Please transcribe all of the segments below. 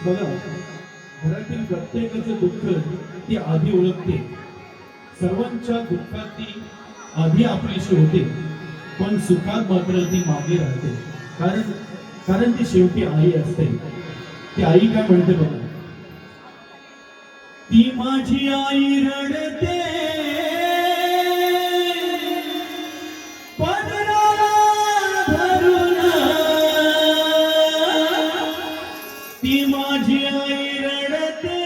बघा, घरातील प्रत्येकाचं दुःख ती आधी ओळखते. सर्वांच्या दुःखात ती आधी आपलीशी होते, पण सुखात मात्र ती मागे राहते. कारण कारण ती शेवटी आई असते. ती आई काय म्हणते बघा, ती माझी आई रडते पदराला धरून, ती माझी आई रडते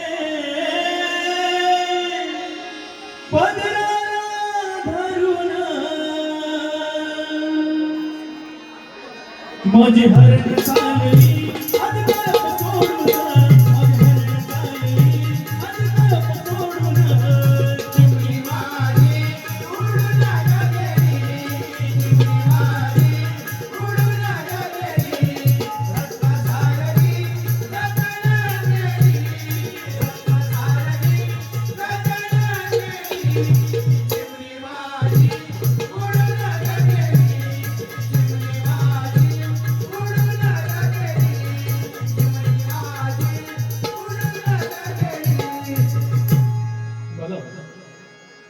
पदराला धरून, माझी हरण चालली अदगप सोडून, माझी हरण चालली अदगप सोडून, चिमणी माझी उडून गेली, चिमणी माझी उडून गेली, रत्न सारखी रतन गेली, रत्न सारखी रतन गेली, चिमणी माझी उडून गेली, चिमणी माझी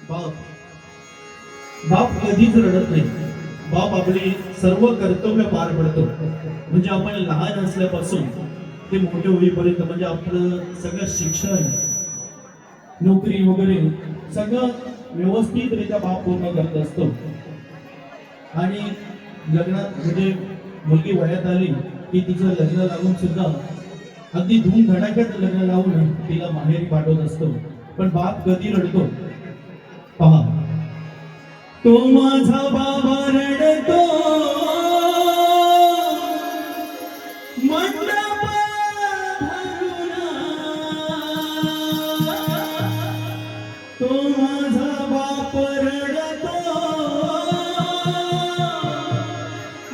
बाप बाप कधीच रडत नाही. बाप आपले सर्व कर्तव्य पार पडतो. म्हणजे आपण लहान असल्यापासून ते मोठे होईपर्यंत, म्हणजे आपलं सगळं शिक्षण, नोकरी वगैरे सगळं व्यवस्थितरित्या बाप पूर्ण करत असतो. आणि लग्नात म्हणजे मुलगी वयात आली की तिचं लग्न लागून सुद्धा अगदी धूमधडाक्यात लग्न लावून तिला माहेरी पाठवत असतो. पण बाप कधी रडतो पहा, तो माझा बाबा रडतो मंडप धरून, तो माझा बाप रडतो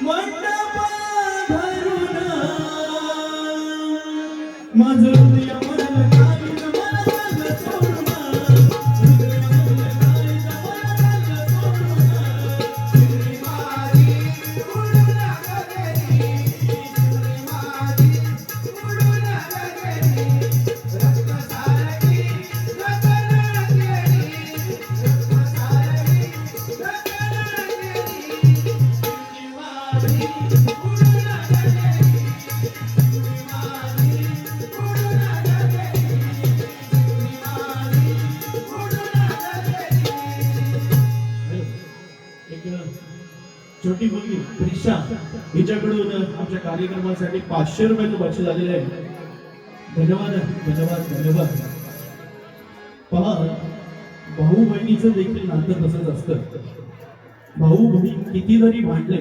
मंडप धरून, माझं हृदय म्हणलं काही न मला चाललं सोडून, हृदय म्हणलं काही न मला चाललं सोडून, चिमणी माझी उडून गेली, चिमणी माझी उडून गेली, रत्न सारखी रतन गेली, रत्न सारखी रतन गेली, चिमणी माझी उडून गेली, चिमणी माझी उडून गेली, चिमणी माझी उडून गेली. एक छोटी मुलगी त्रिशा हिच्याकडून आमच्या कार्यक्रमासाठी 500 रुपयाचं बक्षीस आलेलं आहे. धन्यवाद धन्यवाद धन्यवाद. पहा, भाऊ बहिणीचं देखील नातं तसंच असतं. भाऊ बहीण किती जरी भांडले